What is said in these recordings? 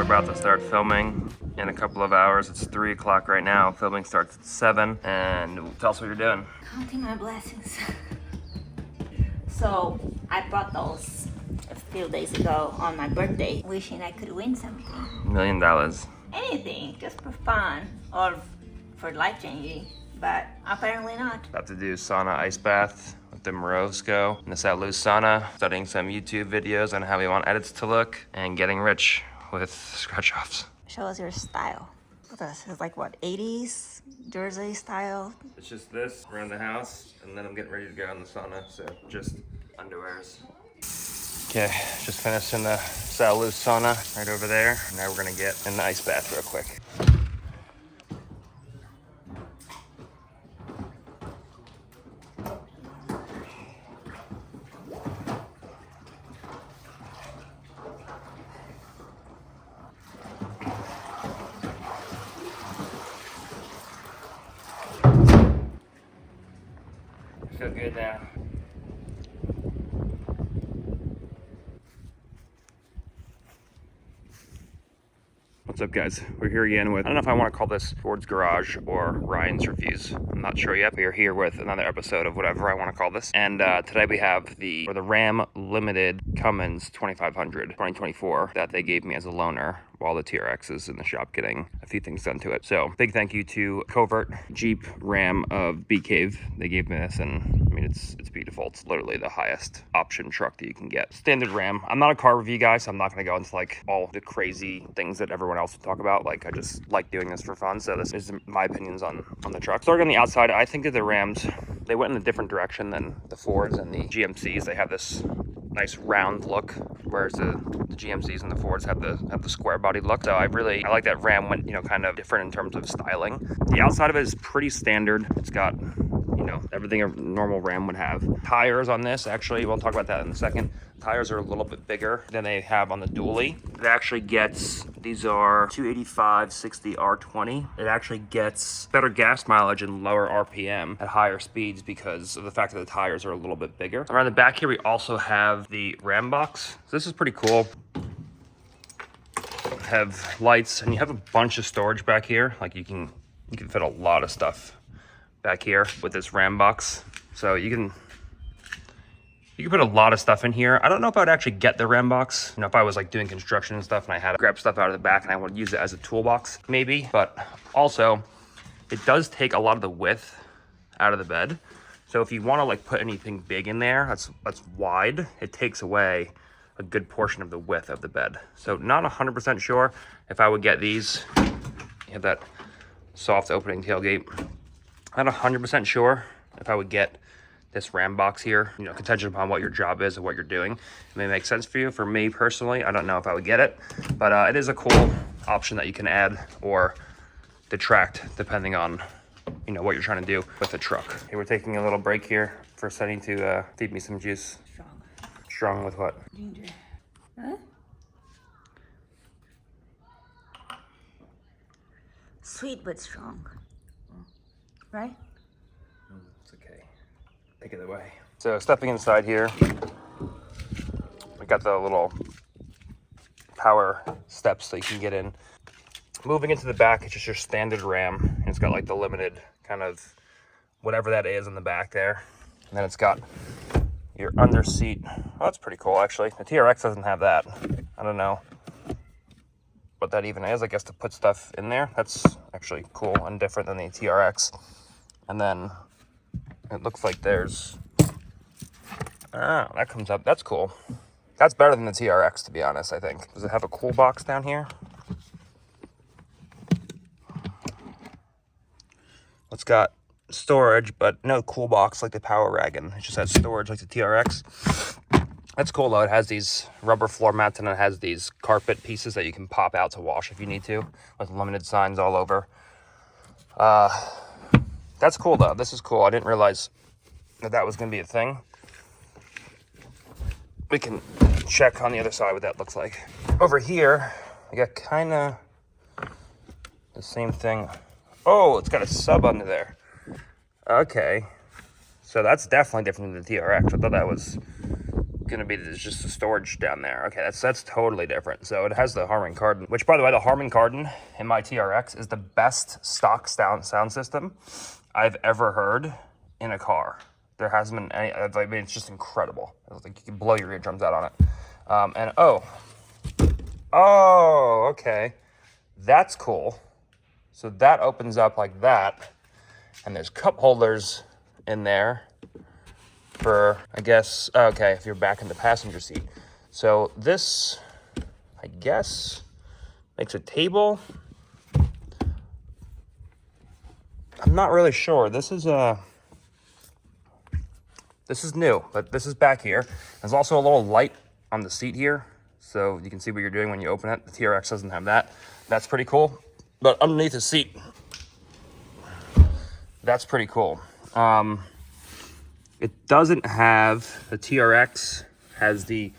about to start filming in a couple of hours. It's 3 o'clock right now. Filming starts at 7. And tell us what you're doing. Counting my blessings. So I bought those a few days ago on my birthday, wishing I could win something. $1 million. Anything, just for fun or for life changing, but apparently not. About to do sauna ice bath with the Morosco in the Sal Luz sauna, studying some YouTube videos on how we want edits to look, and getting rich with scratch offs. Show us your style. It's like what, 80s Jersey style? It's just this around the house, and then I'm getting ready to go in the sauna, so just underwears. Okay, just finished in the Sal Luz sauna right over there. Now we're gonna get in the ice bath real quick. I feel good now. What's up, guys? We're here again with, I don't know if I want to call this Ford's Garage or Ryan's Reviews. I'm not sure yet. We are here with another episode of whatever I want to call this. And today we have the Ram Limited Cummins 2500 2024 that they gave me as a loaner while the TRX is in the shop getting a few things done to it. So big thank you to Covert Jeep Ram of Bee Cave. They gave me this, and I mean, it's beautiful. It's literally the highest option truck that you can get. Standard Ram. I'm not a car review guy, so I'm not gonna go into like all the crazy things that everyone else would talk about. Like, I just like doing this for fun. So this is my opinions on the truck. Starting on the outside, I think that the Rams, they went in a different direction than the Fords and the GMCs. They have this nice round look, whereas the GMCs and the Fords have the square body look. So I like that Ram went, you know, kind of different in terms of styling. The outside of it is pretty standard. It's got, you know, everything a normal Ram would have. Tires on this, actually, we'll talk about that in a second. Tires are a little bit bigger than they have on the dually. It actually gets, these are 285/60 R20. It actually gets better gas mileage and lower RPM at higher speeds because of the fact that the tires are a little bit bigger. Around the back here, we also have the Ram box. So this is pretty cool. Have lights, and you have a bunch of storage back here. Like you can fit a lot of stuff back here with this Ram box. So you can put a lot of stuff in here. I don't know if I would actually get the Ram box. You know, if I was like doing construction and stuff and I had to grab stuff out of the back and I would use it as a toolbox, maybe. But also, it does take a lot of the width out of the bed. So if you want to like put anything big in there that's wide, it takes away a good portion of the width of the bed. So not 100% sure if I would get these. You have that soft opening tailgate. Not 100% sure if I would get this Ram box here, you know, contingent upon what your job is and what you're doing. It may make sense for you. For me personally, I don't know if I would get it, but it is a cool option that you can add or detract depending on, you know, what you're trying to do with the truck. Okay, we're taking a little break here for Sunny to feed me some juice. Strong with what? Ginger. Huh? Sweet but strong. Right? It's okay. Take it away. So stepping inside here, we got the little power steps that you can get in. Moving into the back, it's just your standard Ram. And it's got like the limited kind of whatever that is in the back there. And then it's got your under seat. Oh, that's pretty cool, actually. The TRX doesn't have that. I don't know what that even is. I guess to put stuff in there. That's actually cool and different than the TRX. And then it looks like there's, that comes up. That's cool. That's better than the TRX, to be honest, I think. Does it have a cool box down here? It's got storage, but no cool box like the Power Wagon. It just has storage like the TRX. That's cool though. It has these rubber floor mats and it has these carpet pieces that you can pop out to wash if you need to, with limited signs all over. That's cool though. This is cool. I didn't realize that was going to be a thing. We can check on the other side what that looks like. Over here, I got kind of the same thing. Oh, it's got a sub under there. Okay, so that's definitely different than the TRX. I thought that was gonna be just the storage down there. Okay, that's totally different. So it has the Harman Kardon, which, by the way, the Harman Kardon in my TRX is the best stock sound system I've ever heard in a car. There hasn't been any. I mean, it's just incredible. It's like you can blow your eardrums out on it. And okay, that's cool. So that opens up like that, and there's cup holders in there for, I guess, okay, if you're back in the passenger seat. So this, I guess, makes a table. I'm not really sure. This is new, but this is back here. There's also a little light on the seat here, so you can see what you're doing when you open it. The TRX doesn't have that. That's pretty cool. But underneath the seat, that's pretty cool. It doesn't have, the TRX has the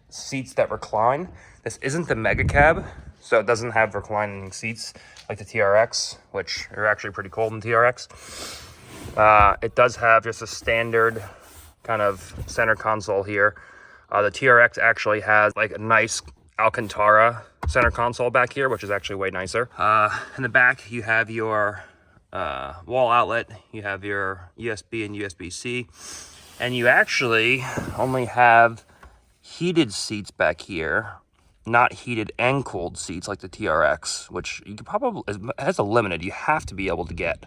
seats that recline. This isn't the Mega Cab, so it doesn't have reclining seats like the TRX, which are actually pretty cool in the TRX. It does have just a standard kind of center console here. The TRX actually has like a nice Alcantara center console back here, which is actually way nicer. In the back, you have your wall outlet, you have your USB and USB-C, and you actually only have heated seats back here, not heated and cooled seats like the TRX, which you could probably, it has a limited, you have to be able to get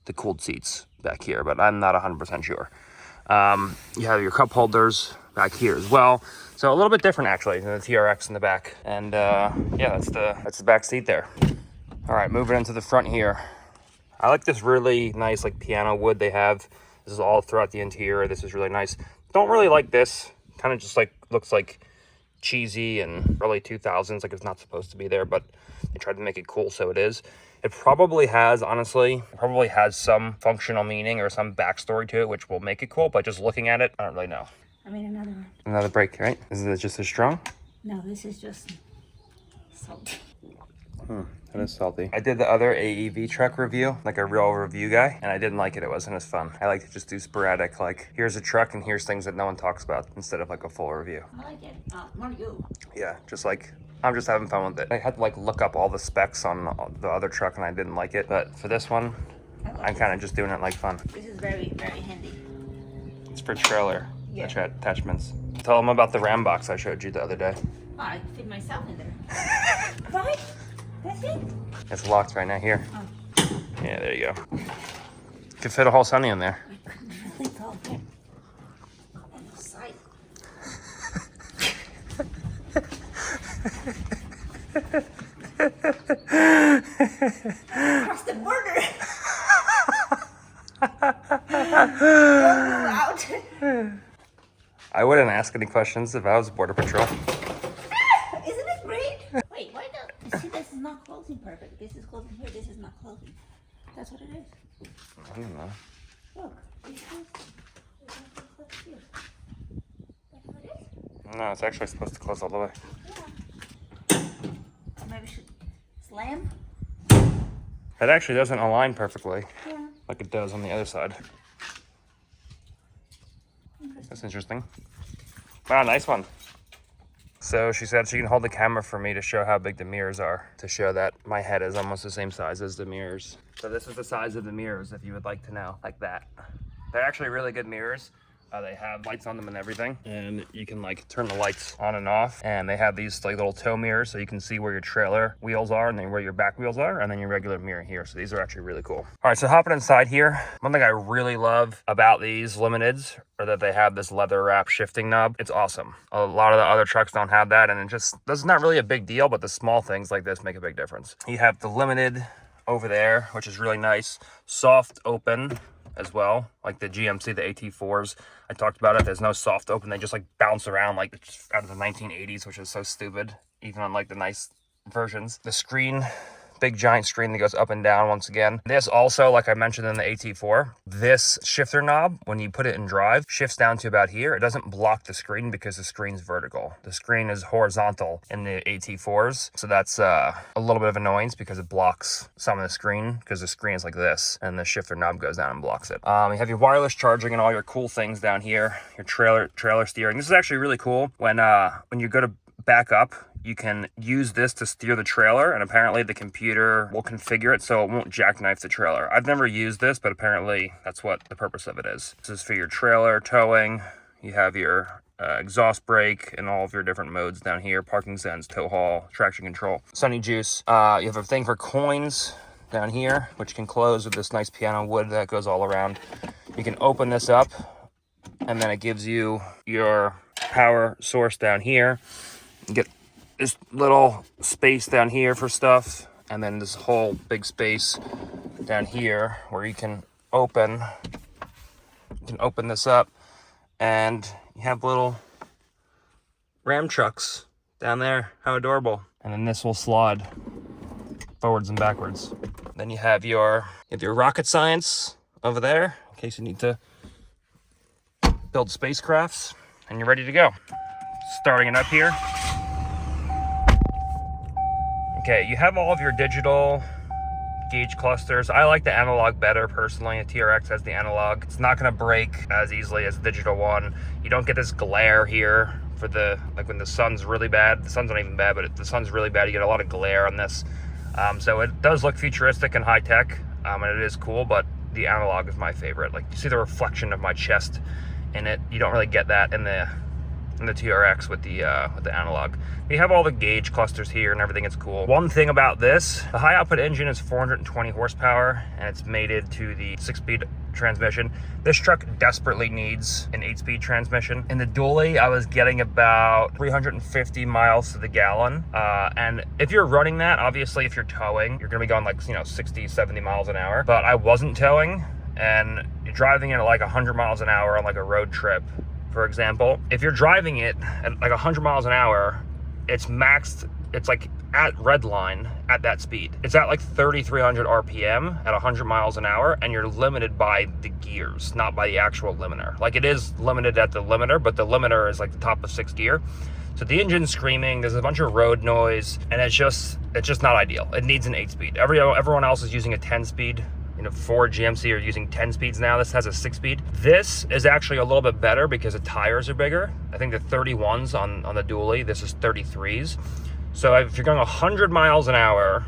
the cooled seats back here, but I'm not 100% sure. You have your cup holders back here as well, so a little bit different actually than the TRX in the back. And yeah, that's the back seat there. All right, moving into the front here. I like this really nice like piano wood they have. This is all throughout the interior. This is really nice. Don't really like this. Kind of just like looks like cheesy and early 2000s, like it's not supposed to be there, but they tried to make it cool, so it is. It probably has, honestly, some functional meaning or some backstory to it, which will make it cool, but just looking at it, I don't really know. I mean, another one. Another brake, right? Is it just as strong? No, this is just salty. That is salty. I did the other AEV truck review, like a real review guy, and I didn't like it. It wasn't as fun. I like to just do sporadic, like, here's a truck and here's things that no one talks about, instead of like a full review. I like it. More you. Yeah, just like, I'm just having fun with it. I had to like look up all the specs on the other truck and I didn't like it, but for this one, I'm kind of just doing it like fun. This is very, very handy. It's for trailer Yeah. attachments. Tell them about the Ram box I showed you the other day. Oh, I fit myself in there. Right? That's it? It's locked right now here. Oh. Yeah, there you go. Could fit a whole Sunny in there. I couldn't really go there. On the side. Across the border. Out. I wouldn't ask any questions if I was Border Patrol. Isn't it great? Wait, why don't... See, this is not closing perfect. This is closing here. This is not closing. That's what it is. I don't know. Look. This is close here. That's what it is. No, it's actually supposed to close all the way. Yeah. Maybe we should slam? It actually doesn't align perfectly Yeah. like it does on the other side. That's interesting. Wow, nice one. So she said she can hold the camera for me to show how big the mirrors are, to show that my head is almost the same size as the mirrors. So this is the size of the mirrors, if you would like to know, like that. They're actually really good mirrors. They have lights on them and everything, and you can like turn the lights on and off, and they have these like little toe mirrors so you can see where your trailer wheels are and then where your back wheels are, and then your regular mirror here. So these are actually really cool. All right, so hopping inside here, one thing I really love about these limiteds are that they have this leather wrap shifting knob. It's awesome. A lot of the other trucks don't have that, and it just, that's not really a big deal, but the small things like this make a big difference. You have the limited over there, which is really nice. Soft open as well, like the GMC, the AT4s. I talked about it. There's no soft open. They just like bounce around like it's out of the 1980s, which is so stupid, even on like the nice versions. The screen big giant screen that goes up and down once again. This also, like I mentioned in the AT4, this shifter knob, when you put it in drive, shifts down to about here. It doesn't block the screen because the screen's vertical. The screen is horizontal in the AT4s. So that's a little bit of annoyance because it blocks some of the screen, because the screen is like this and the shifter knob goes down and blocks it. You have your wireless charging and all your cool things down here. Your trailer steering. This is actually really cool. When you go to back up, you can use this to steer the trailer, and apparently the computer will configure it so it won't jackknife the trailer. I've never used this, but apparently that's what the purpose of it is. This is for your trailer towing. You have your exhaust brake and all of your different modes down here: parking sense, tow haul, traction control, Sunny Juice. You have a thing for coins down here, which can close with this nice piano wood that goes all around. You can open this up, and then it gives you your power source down here. You get this little space down here for stuff, and then this whole big space down here where you can open this up, and you have little Ram trucks down there. How adorable. And then this will slide forwards and backwards. Then you have your rocket science over there in case you need to build spacecrafts, and you're ready to go. Starting it up here. Okay, you have all of your digital gauge clusters. I like the analog better personally. The TRX has the analog. It's not gonna break as easily as the digital one. You don't get this glare here for like when the sun's really bad. The sun's not even bad, but if the sun's really bad, you get a lot of glare on this. So it does look futuristic and high tech, and it is cool, but the analog is my favorite. Like, you see the reflection of my chest in it. You don't really get that in the TRX with the analog. You have all the gauge clusters here and everything. It's cool. One thing about this, the high output engine is 420 horsepower, and it's mated to the 6-speed transmission. This truck desperately needs an 8-speed transmission. In the dually, I was getting about 350 miles to the gallon. And if you're running that, obviously if you're towing, you're gonna be going like, 60, 70 miles an hour. But I wasn't towing, and you're driving it at like 100 miles an hour on like a road trip, for example. If you're driving it at like 100 miles an hour, it's maxed, it's like at red line at that speed. It's at like 3,300 RPM at 100 miles an hour, and you're limited by the gears, not by the actual limiter. Like, it is limited at the limiter, but the limiter is like the top of 6th gear. So the engine's screaming, there's a bunch of road noise, and it's just not ideal. It needs an 8-speed. Everyone else is using a 10-speed. Ford, GMC are using 10 speeds now. This has a 6-speed. This is actually a little bit better because the tires are bigger. I think the 31s on the dually, this is 33s. So if you're going 100 miles an hour,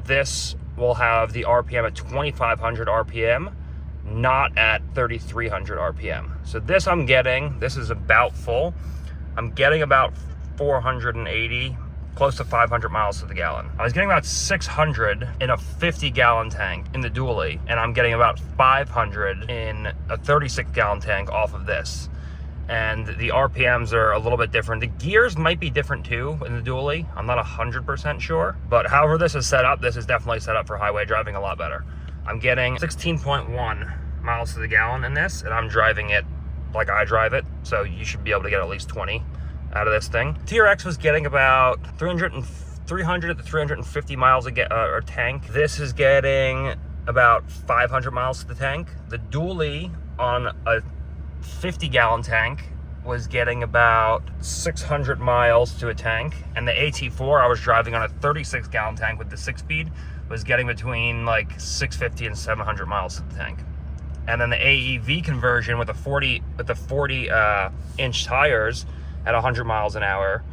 this will have the RPM at 2,500 RPM, not at 3,300 RPM. So this this is about full. I'm getting about 480, close to 500 miles to the gallon. I was getting about 600 in a 50-gallon tank in the dually, and I'm getting about 500 in a 36-gallon tank off of this. And the RPMs are a little bit different. The gears might be different too in the dually. I'm not 100% sure, but however this is set up, this is definitely set up for highway driving a lot better. I'm getting 16.1 miles to the gallon in this, and I'm driving it like I drive it, so you should be able to get at least 20 out of this thing. TRX was getting about 300 to 350 miles a tank. This is getting about 500 miles to the tank. The dually on a 50-gallon tank was getting about 600 miles to a tank, and the AT4 I was driving on a 36-gallon tank with the 6-speed was getting between like 650 and 700 miles to the tank. And then the AEV conversion with the 40 inch tires at 100 miles an hour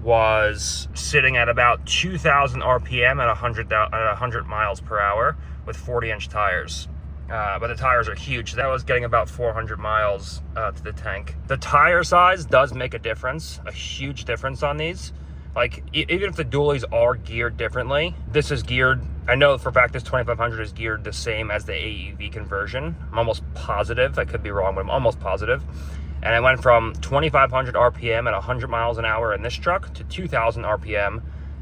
was sitting at about 2,000 RPM at 100 miles per hour with 40-inch tires. But the tires are huge. So that was getting about 400 miles to the tank. The tire size does make a difference, a huge difference on these. Like, even if the dualies are geared differently, this is geared, I know for a fact this 2500 is geared the same as the AEV conversion. I'm almost positive, I could be wrong, but I'm almost positive. And I went from 2,500 RPM at 100 miles an hour in this truck to 2,000 RPM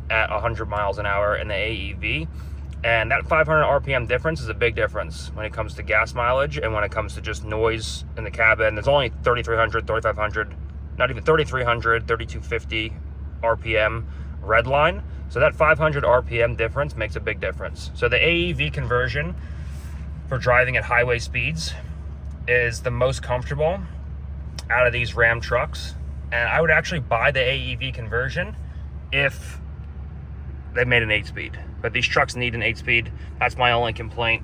at 100 miles an hour in the AEV. And that 500 RPM difference is a big difference when it comes to gas mileage and when it comes to just noise in the cabin. There's only 3,300, 3,500, not even 3,300, 3,250 RPM red line. So that 500 RPM difference makes a big difference. So the AEV conversion for driving at highway speeds is the most comfortable out of these Ram trucks. And I would actually buy the AEV conversion if they made an 8-speed. But these trucks need an 8-speed. That's my only complaint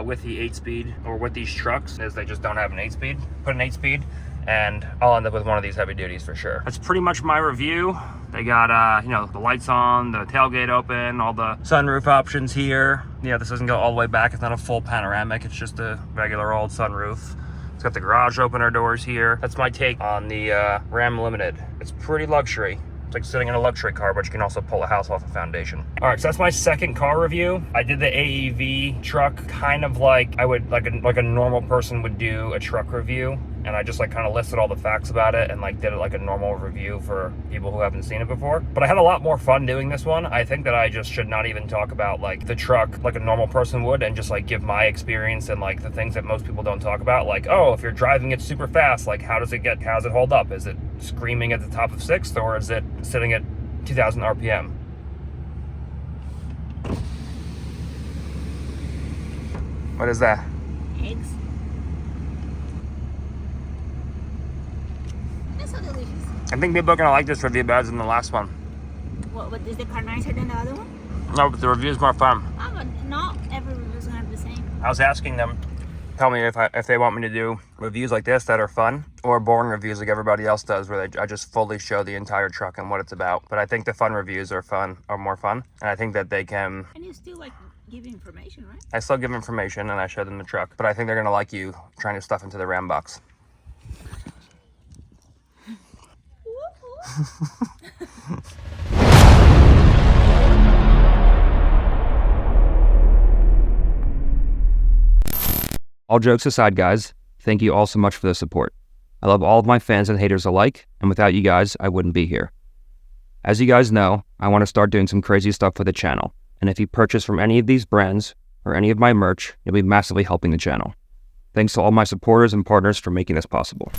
with the 8-speed, or with these trucks, is they just don't have an 8-speed. Put an 8-speed and I'll end up with one of these heavy duties for sure. That's pretty much my review. They got, you know, the lights on, the tailgate open, all the sunroof options here. Yeah, this doesn't go all the way back. It's not a full panoramic. It's just a regular old sunroof. It's got the garage opener doors here. That's my take on the Ram Limited. It's pretty luxury. It's like sitting in a luxury car, but you can also pull a house off a foundation. All right, so that's my second car review. I did the AEV truck kind of like I would, like a normal person would do a truck review. And I just like kind of listed all the facts about it and like did it like a normal review for people who haven't seen it before. But I had a lot more fun doing this one. I think that I just should not even talk about like the truck like a normal person would, and just like give my experience and like the things that most people don't talk about. Like, oh, if you're driving it super fast, like how does it hold up? Is it screaming at the top of 6th, or is it sitting at 2000 RPM? What is that? Eggs. That's so delicious. I think people are gonna like this review better than the last one. What is the car nicer than the other one? No, but the review's more fun. Oh, but not every review is gonna be the same. I was asking them, tell me if they want me to do reviews like this that are fun, or boring reviews like everybody else does, where I just fully show the entire truck and what it's about. But I think the fun reviews are more fun, and I think that they can. And you still like give information, right? I still give information and I show them the truck, but I think they're gonna like you trying to stuff into the Ram box. All jokes aside, guys, thank you all so much for the support. I love all of my fans and haters alike, and without you guys, I wouldn't be here. As you guys know, I want to start doing some crazy stuff with the channel, and if you purchase from any of these brands or any of my merch, you'll be massively helping the channel. Thanks to all my supporters and partners for making this possible.